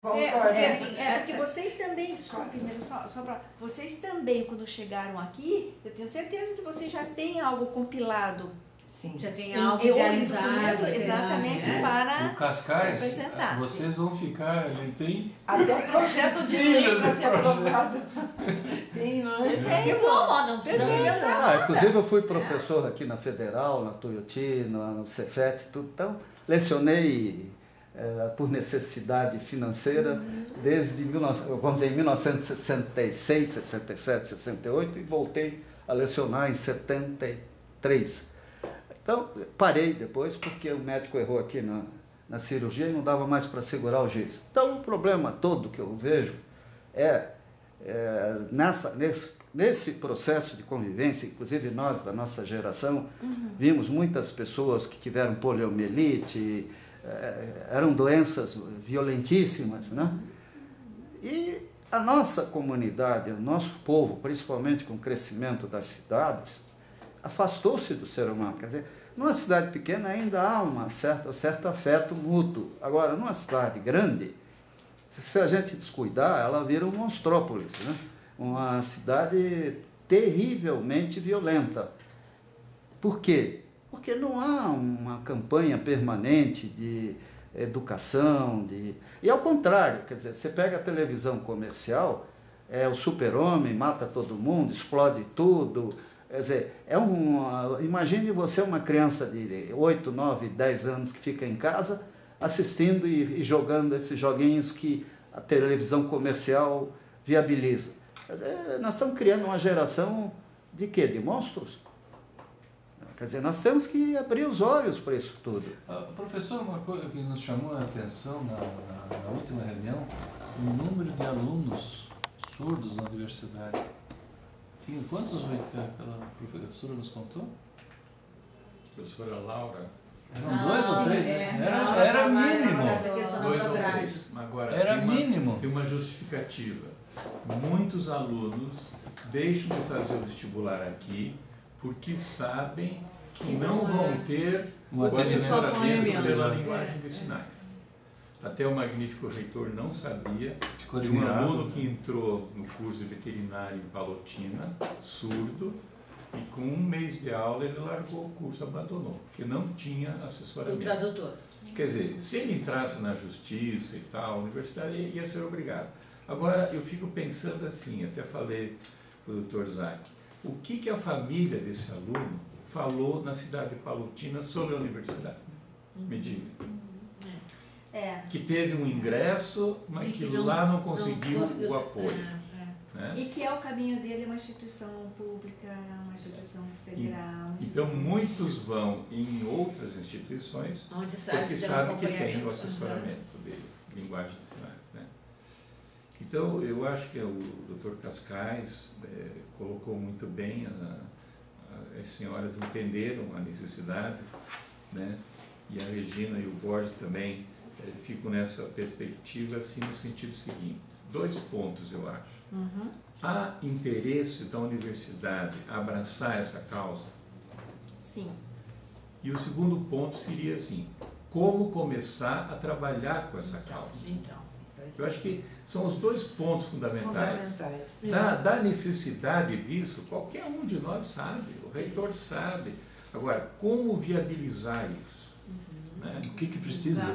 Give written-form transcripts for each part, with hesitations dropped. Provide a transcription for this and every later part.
Porque vocês também, desculpe, só para vocês também, quando chegaram aqui, eu tenho certeza que vocês já têm algo compilado. Sim. Já tem algo organizado. Exatamente, para o Cascais, apresentar. vocês vão ficar, ele tem... Até o projeto de lei para ser aprovado. Tem, não é? Que bom, não precisa melhorar. Inclusive eu fui professor aqui na Federal, na Tuiuti, no Cefet, tudo. Então, lecionei por necessidade financeira desde 1966, 67, 68 e voltei a lecionar em 73. Então, parei depois porque o médico errou aqui na cirurgia e não dava mais para segurar o giz. Então, o problema todo que eu vejo nesse processo de convivência, inclusive nós, da nossa geração, vimos muitas pessoas que tiveram poliomielite, eram doenças violentíssimas, né? E a nossa comunidade, o nosso povo, principalmente com o crescimento das cidades, afastou-se do ser humano. Quer dizer, numa cidade pequena ainda há um certo afeto mútuo. Agora, numa cidade grande, se a gente descuidar, ela vira um monstrópolis, né? Uma cidade terrivelmente violenta. Por quê? Porque não há uma campanha permanente de educação, e ao contrário, quer dizer, você pega a televisão comercial, o super-homem, mata todo mundo, explode tudo. Quer dizer, imagine você uma criança de 8, 9, 10 anos que fica em casa assistindo e jogando esses joguinhos que a televisão comercial viabiliza. Quer dizer, nós estamos criando uma geração de quê? De monstros? Quer dizer, nós temos que abrir os olhos para isso tudo. Professor, uma coisa que nos chamou a atenção na última reunião, o número de alunos surdos na universidade. Tinha quantos aquela professora nos contou? Professora Laura. Eram 2 ou 3? Era mínimo. 2 ou 3. Agora, era mínimo. Tem uma justificativa. Muitos alunos deixam de fazer o vestibular aqui porque sabem que não vão ter o assessoramento pela linguagem de sinais. Até o magnífico reitor não sabia de um aluno que entrou no curso de veterinário em Palotina, surdo, e com 1 mês de aula ele largou o curso, abandonou, porque não tinha assessoramento. O tradutor. Quer dizer, se ele entrasse na justiça e tal, a universidade ia ser obrigada. Agora, eu fico pensando assim, até falei para o Dr. Zac, o que a família desse aluno falou na cidade de Palotina sobre a universidade? Me diga. Que teve um ingresso, mas que lá não conseguiu o apoio. Né? E que o caminho dele uma instituição pública, uma instituição federal. Então, muitos vão em outras instituições porque sabem que tem o assessoramento de linguagem de sinais. Né? Então, eu acho que o Dr. Cascais colocou muito bem, as senhoras entenderam a necessidade, né? E a Regina e o Borges também ficam nessa perspectiva, assim, no sentido seguinte. 2 pontos, eu acho. Há interesse da universidade abraçar essa causa? Sim. E o segundo ponto seria assim, como começar a trabalhar com essa causa? Eu acho que são os 2 pontos fundamentais. Da necessidade disso, qualquer um de nós sabe, o reitor sabe. Agora, como viabilizar isso? Né? O que precisa?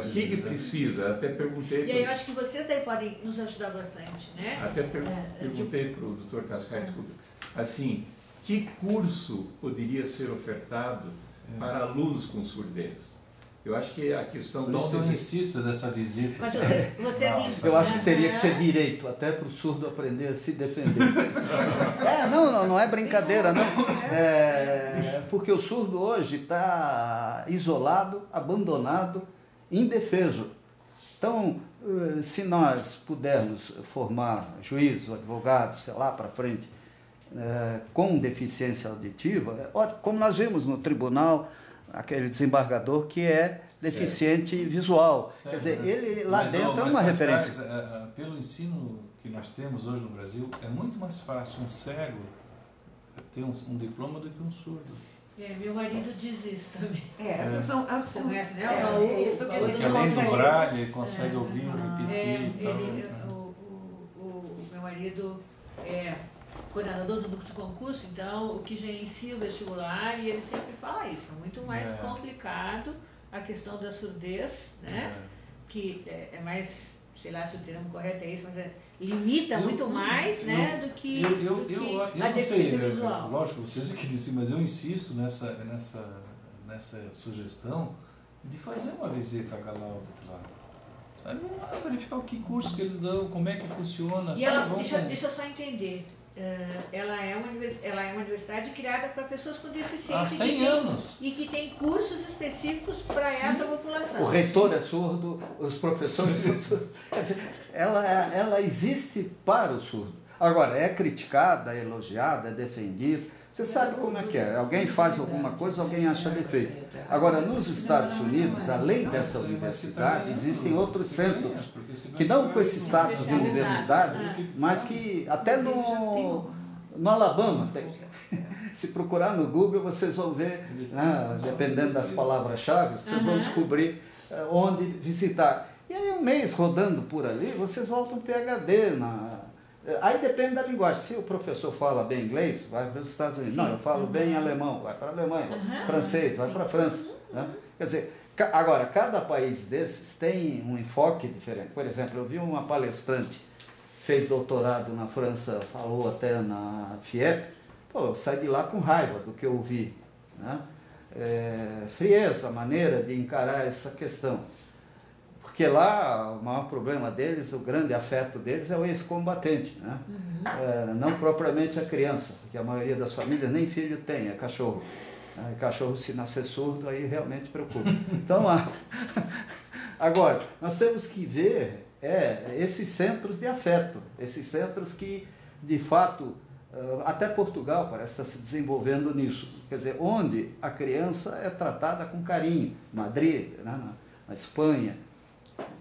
O que precisa? Até perguntei... E aí eu acho que vocês daí podem nos ajudar bastante, né? Até perguntei para o Dr. Cascais, assim, que curso poderia ser ofertado para alunos com surdez? Eu acho que a questão... Por isso que eu insisto dessa visita. Mas vocês eu acho que teria que ser direito, até para o surdo aprender a se defender. Não é brincadeira, não. Porque o surdo hoje está isolado, abandonado, indefeso. Então, se nós pudermos formar juízes, advogados, sei lá, para frente, com deficiência auditiva, como nós vimos no tribunal, aquele desembargador que é deficiente visual. Quer dizer, ele lá dentro é uma referência. Pelo ensino que nós temos hoje no Brasil, é muito mais fácil um cego ter um diploma do que um surdo. Meu marido diz isso também. Essas são as... Você conhece, né? Isso que a gente além do horário, ele consegue consegue ouvir, repetir e tal. O meu marido é coordenador do núcleo de concurso, então o que gerencia o vestibular, e ele sempre fala isso, é muito mais complicado a questão da surdez, né? Que é mais, sei lá se o termo correto é isso, mas limita muito mais, né, do que a deficiência visual. Lógico, vocês é que dizem, mas eu insisto nessa sugestão de fazer uma visita à Galalda lá. Sabe, verificar o que curso que eles dão, como é que funciona. E ela, deixa eu só entender. Ela é uma universidade criada para pessoas com deficiência. Há 100 anos. E que tem cursos específicos para essa população. O reitor é surdo, os professores são surdos. Quer dizer, ela existe para o surdo. Agora, é criticada, é elogiada, é defendida. Você sabe como é que é. Alguém faz alguma coisa, alguém acha defeito. Agora, nos Estados Unidos, além dessa universidade, existem outros centros que não com esse status de universidade, mas que até no Alabama tem. Se procurar no Google, vocês vão ver, dependendo das palavras-chave, vocês vão descobrir onde visitar. E aí, um mês rodando por ali, vocês voltam PhD Aí depende da linguagem. Se o professor fala bem inglês, vai para os Estados Unidos. Não, eu falo bem alemão, vai para a Alemanha. Francês, vai para a França. Né? Quer dizer, agora, cada país desses tem um enfoque diferente. Por exemplo, eu vi uma palestrante, fez doutorado na França, falou até na FIEP. Pô, eu saí de lá com raiva do que eu ouvi. Né? Frieza, maneira de encarar essa questão. Porque lá o maior problema deles, o grande afeto deles é o ex-combatente, né? Não propriamente a criança, porque a maioria das famílias nem filho tem, é cachorro. Cachorro, se nascer surdo, aí realmente preocupa. Então, agora, nós temos que ver esses centros de afeto, esses centros que, de fato, até Portugal parece estar se desenvolvendo nisso. Quer dizer, onde a criança é tratada com carinho. Madrid, né? Na Espanha.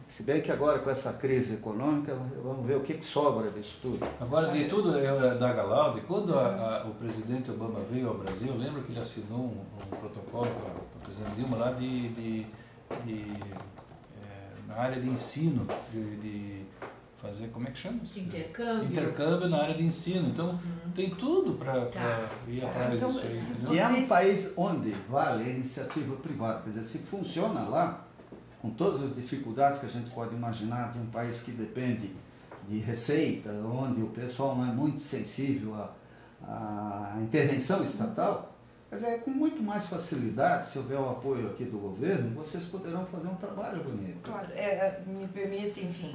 Se bem que agora com essa crise econômica, vamos ver o que sobra disso tudo. Agora, de tudo da Galalda, quando o presidente Obama veio ao Brasil, eu lembro que ele assinou um protocolo com a presidente Dilma lá na área de ensino, de fazer, como é que chama? Intercâmbio na área de ensino. Então, tem tudo para ir atrás disso aí. E é um país onde vale a iniciativa privada. Quer dizer, se funciona lá, com todas as dificuldades que a gente pode imaginar de um país que depende de receita, onde o pessoal não é muito sensível à intervenção estatal, quer dizer, com muito mais facilidade, se houver o apoio aqui do governo, vocês poderão fazer um trabalho bonito. Claro, me permite, enfim,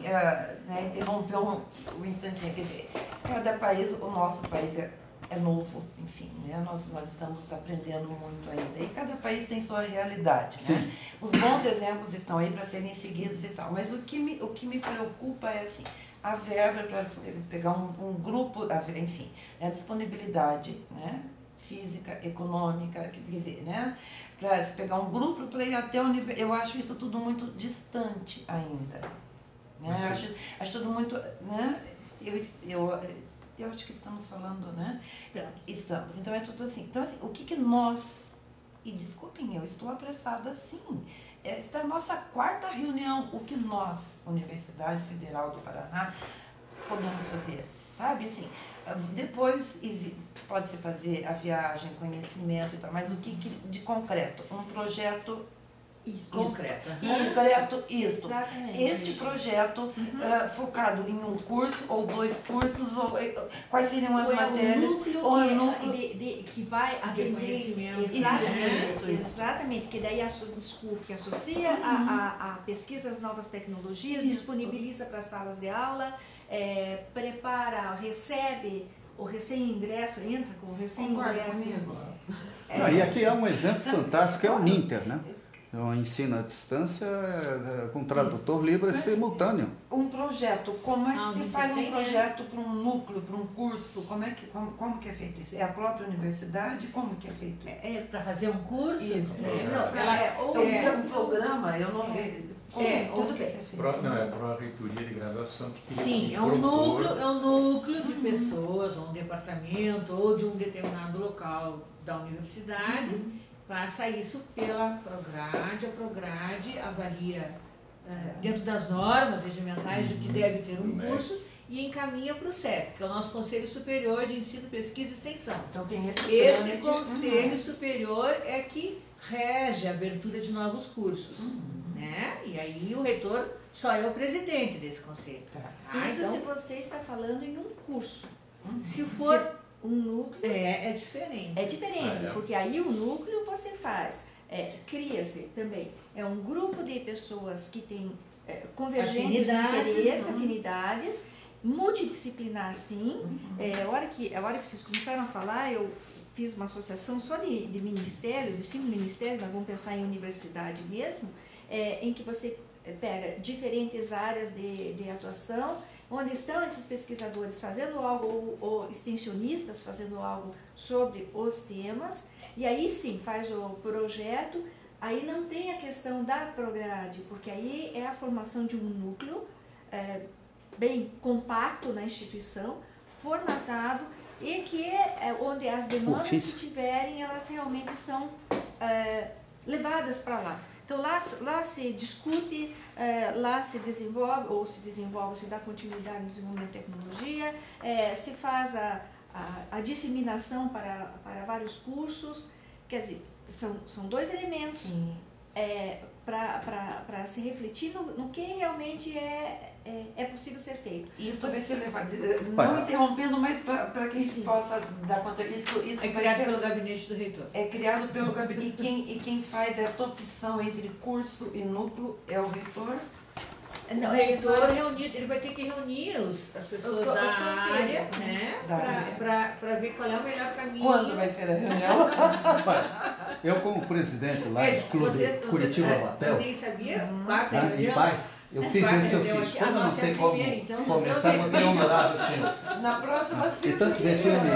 interromper um instantinho. Quer dizer, cada país, o nosso país é novo, enfim, né? Nós estamos aprendendo muito ainda. E cada país tem sua realidade, né? Os bons exemplos estão aí para serem seguidos e tal. Mas o que me preocupa é assim, a verba para pegar um grupo, enfim, a disponibilidade, né? Física, econômica, quer dizer, né? Para se pegar um grupo para ir até o nível. Eu acho isso tudo muito distante ainda. Né? Acho tudo muito. Né? Eu acho que estamos falando, né? Estamos. Então é tudo assim. Então, assim, o que nós. E desculpem, eu estou apressada sim. Esta é a nossa 4ª reunião. O que nós, Universidade Federal do Paraná, podemos fazer? Sabe, assim, depois pode-se fazer a viagem, conhecimento e tal, mas o que de concreto? Um projeto concreto. Isso. Exatamente. Este projeto focado em um curso ou 2 cursos, ou quais seriam as matérias? Ou é um núcleo que vai atender. Exatamente, que daí que associa a pesquisa às novas tecnologias, disponibiliza para salas de aula, prepara, recebe o recém-ingresso, entra com o recém-ingresso. E aqui é um exemplo fantástico, é o Ninter, né? O ensino à distância com tradutor livre simultâneo. Um projeto, como é que se faz um projeto para um núcleo, para um curso? Como que é feito isso? É a própria universidade? Como que é feito isso? Para fazer um curso? Isso. Um programa, eu não vejo. tudo bem. Não, é para a reitoria de graduação que queria. Sim, é um núcleo de pessoas, ou um departamento, ou de um determinado local da universidade, passa isso pela Prograde, a Prograde avalia dentro das normas regimentais de que deve ter um curso e encaminha para o CEP, que é o nosso Conselho Superior de Ensino, Pesquisa e Extensão. Então tem esse Conselho Superior é que rege a abertura de novos cursos, né? E aí o reitor só é o presidente desse conselho. Isso então, se você está falando em um curso. Se for um núcleo... É diferente. É diferente, porque aí o núcleo você faz, cria-se também, é um grupo de pessoas que têm convergentes de interesse, afinidades, multidisciplinar sim. A hora que vocês começaram a falar, eu fiz uma associação só de ministérios, de 5 ministérios, nós vamos pensar em universidade mesmo, em que você pega diferentes áreas de atuação, onde estão esses pesquisadores fazendo algo, ou extensionistas fazendo algo sobre os temas, e aí sim faz o projeto. Aí não tem a questão da Prograde, porque aí é a formação de um núcleo bem compacto na instituição, formatado, e que onde as demandas que tiverem, elas realmente são levadas para lá. Então lá se discute, lá se desenvolve, ou se dá continuidade no desenvolvimento de tecnologia, se faz a disseminação para vários cursos, quer dizer, são 2 elementos para se refletir no que realmente é possível ser feito. Isso vai ser levado, não interrompendo, mas para que se possa dar conta disso. Isso é criado pelo gabinete do reitor. É criado pelo gabinete. E quem faz essa opção entre curso e núcleo é o reitor? Não, o reitor ele vai ter que reunir as pessoas da área, né? Para ver qual é o melhor caminho. Quando vai ser a reunião? Eu, como presidente lá do Clube Curitiba Batel, eu nem sabia, quarta reunião. Eu fiz esse ofício. Como eu não sei como começar, vou ter um horário assim. Na próxima e tanto ver filme.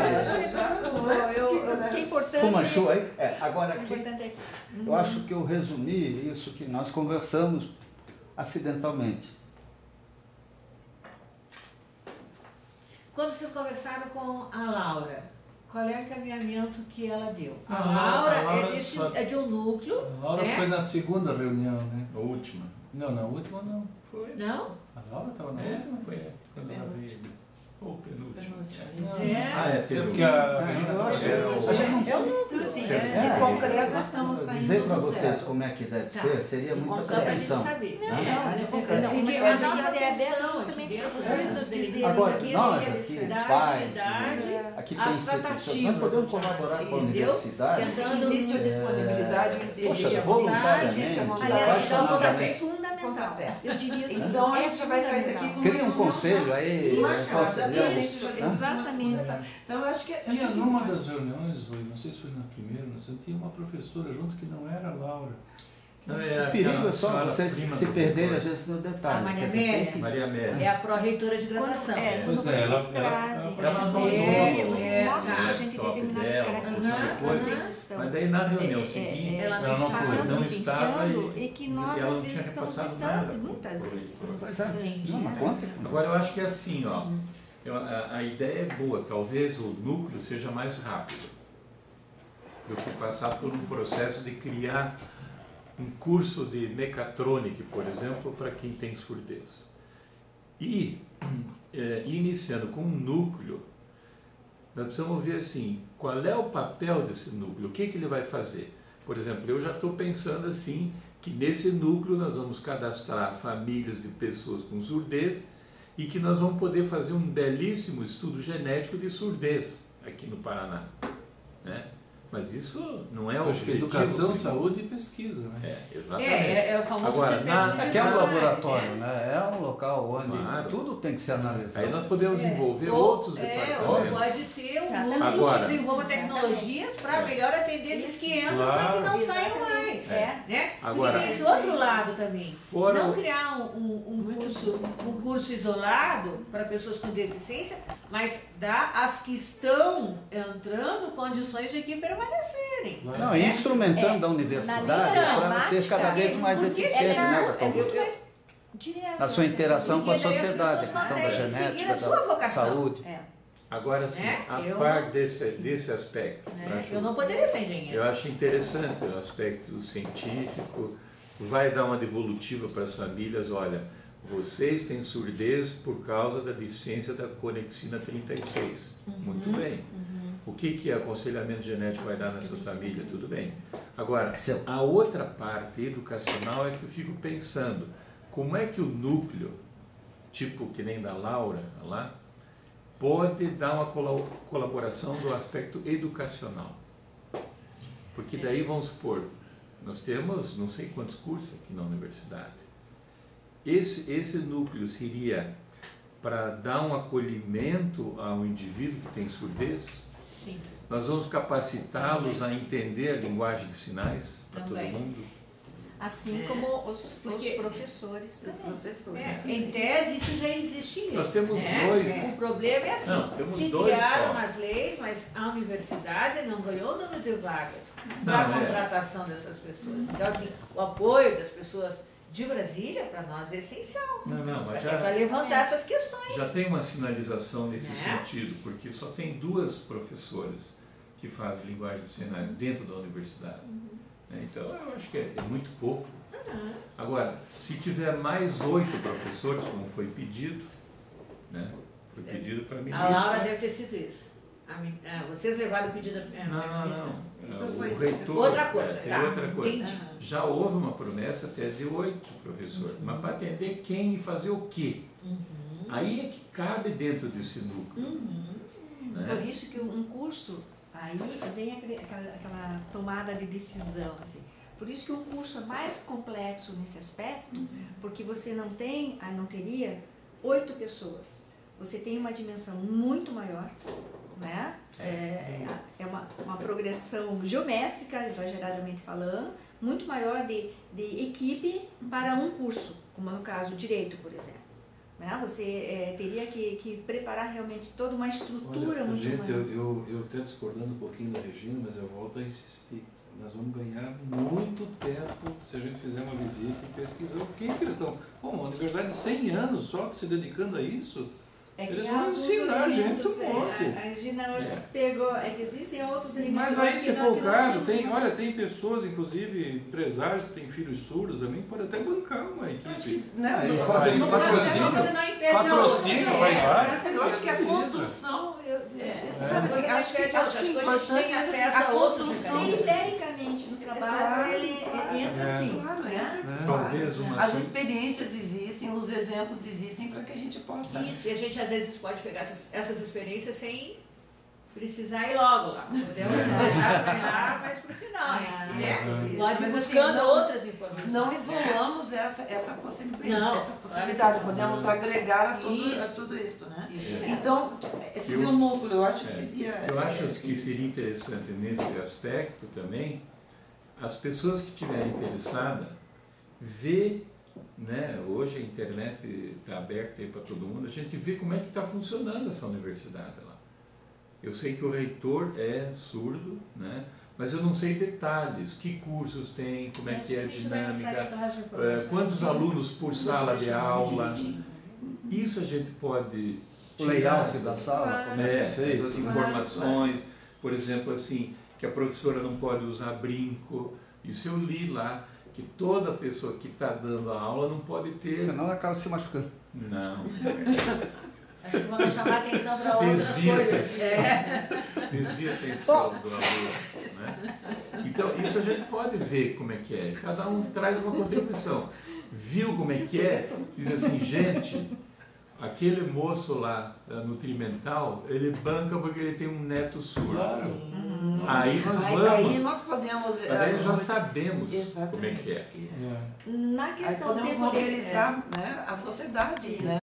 Que importante. Fumanchu aí. Agora aqui, eu acho que eu resumi isso que nós conversamos acidentalmente. Quando vocês conversaram com a Laura, qual é o encaminhamento que ela deu? A Laura é de um núcleo. A Laura foi na segunda reunião, né? A última. Não, na última não. Foi. Não? A Laura estava na última? Foi quando ela veio. Ou penúltima. Porque é o núcleo, assim, de concreto nós estamos saindo. Dizer para vocês como é que deve ser, seria muita pretensão. Porque a nossa é aberta justamente para vocês nos dizerem. Agora, nós aqui, pais, aqui tem instituições, nós podemos colaborar com a universidade. Existe a disponibilidade, o interesse, voluntariamente, apaixonadamente. Fundamental. Eu diria assim, então a gente vai sair daqui com cria um conselho aí, exatamente. Então eu acho que tinha numa das reuniões, não sei se foi na primeira, mas tinha uma professora junto que não era a Laura. O perigo é só vocês se perderem às vezes no detalhe. A Maria Amélia. É a pró-reitora de graduação. Quando vocês trazem, vocês mostram para a gente determinadas características que vocês estão. Mas daí na reunião seguinte, ela não foi, não estava e que nós às vezes estamos distantes, muitas vezes estamos distantes. Agora eu acho que é assim, ó, a ideia é boa, talvez o núcleo seja mais rápido do que passar por um processo de criar um curso de mecatrônica, por exemplo, para quem tem surdez. E, iniciando com um núcleo, nós precisamos ver assim, qual é o papel desse núcleo, o que ele vai fazer. Por exemplo, eu já estou pensando assim, que nesse núcleo nós vamos cadastrar famílias de pessoas com surdez e que nós vamos poder fazer um belíssimo estudo genético de surdez aqui no Paraná, né? Mas isso não é o objetivo. Educação, saúde e pesquisa, né? Exatamente. É o famoso agora, aqui é um laboratório, né? É um local onde tudo tem que ser analisado. Aí nós podemos envolver outros departamentos. Pode ser um núcleo que desenvolva tecnologias para melhor atender esses que entram para que não saiam mais. condições. Né? Agora, porque tem esse outro lado também. Não criar um curso isolado para pessoas com deficiência, mas dar às que estão entrando condições de que permanecerem. Não, instrumentando a universidade para ser cada vez mais eficiente, né, doutor? Na sua interação com a sociedade, a questão da genética, da saúde. Agora sim, a par desse aspecto. Eu não poderia ser engenheiro. Eu acho interessante o aspecto científico, vai dar uma devolutiva para as famílias, olha, vocês têm surdez por causa da deficiência da conexina 36. Muito bem. O que aconselhamento genético vai dar nessas famílias? Tudo bem. Agora, a outra parte educacional é que eu fico pensando, como é que o núcleo, tipo que nem da Laura lá, pode dar uma colaboração do aspecto educacional? Porque daí, vamos supor, nós temos não sei quantos cursos aqui na universidade. Esse núcleo seria para dar um acolhimento ao indivíduo que tem surdez? Sim. Nós vamos capacitá-los a entender a linguagem de sinais para todo mundo? Assim como os professores também. Em tese, isso já existia. Nós temos dois. O problema é assim, se dois criaram as leis, mas a universidade não ganhou o número de vagas para a contratação dessas pessoas. Então, assim, o apoio das pessoas de Brasília, para nós, é essencial. Mas para levantar essas questões. Já tem uma sinalização nesse sentido, porque só tem 2 professoras que fazem linguagem de sinais dentro da universidade. Então, eu acho que é muito pouco. Agora, se tiver mais 8 professores, como foi pedido, né? Foi pedido para mim. A Laura deve ter sido isso. Vocês levaram o pedido Não. O reitor. Outra coisa. Outra coisa. Já houve uma promessa até de 8 professores, mas para atender quem e fazer o quê? Aí é que cabe dentro desse núcleo. Né? Por isso que um curso, aí vem aquela tomada de decisão, assim. Por isso que um curso é mais complexo nesse aspecto, porque você não teria 8 pessoas. Você tem uma dimensão muito maior, né? É uma progressão geométrica, exageradamente falando, muito maior de equipe para um curso, como no caso Direito, por exemplo. Né? Você teria que preparar realmente toda uma estrutura. Olha, gente, eu estou discordando um pouquinho da Regina, mas eu volto a insistir. Nós vamos ganhar muito tempo se a gente fizer uma visita e pesquisar o que eles estão. Bom, uma universidade de 100 anos só se dedicando a isso. Eles vão ensinar a gente um monte. A Regina hoje pegou, que existem outros elementos. Mas aí, se for o caso, tem pessoas, inclusive empresários que têm filhos surdos também, podem até bancar uma equipe. Patrocínio, vai lá. Eu acho que a construção, acho que a gente tem acesso a outros. Periféricamente no trabalho, ele entra assim. Talvez as experiências existem, os exemplos existem para que a gente possa. Isso, e a gente às vezes pode pegar essas experiências sem precisar ir logo lá. Podemos deixar para lá, mas para o final. Pode ir buscando outras informações. Não isolamos essa possibilidade. Podemos agregar a tudo isso, né? Então, esse meu núcleo, eu acho que seria. Eu acho que seria interessante nesse aspecto também, as pessoas que estiverem interessadas, ver. Né? Hoje a internet está aberta para todo mundo, a gente vê como é que está funcionando essa universidade lá. Eu sei que o reitor é surdo, né? Mas eu não sei detalhes, que cursos tem, como é que é a dinâmica, quantos alunos por sala de aula. Isso a gente pode o layout da sala, como é que é feito, essas informações, por exemplo, assim, que a professora não pode usar brinco. Isso eu li lá, que toda pessoa que está dando a aula não pode ter... Senão ela acaba se machucando. Não. Acho que vamos chamar atenção para outras coisas. Desvia a atenção do aluno. Né? Então, isso a gente pode ver como é que é. Cada um traz uma contribuição. Viu como é que é? Diz assim, gente, aquele moço lá, nutrimental, ele banca porque ele tem um neto surdo. Claro. Aí nós vamos. Aí nós podemos. Aí já sabemos como é que é. Na questão aí podemos mobilizar, né, a sociedade. Né?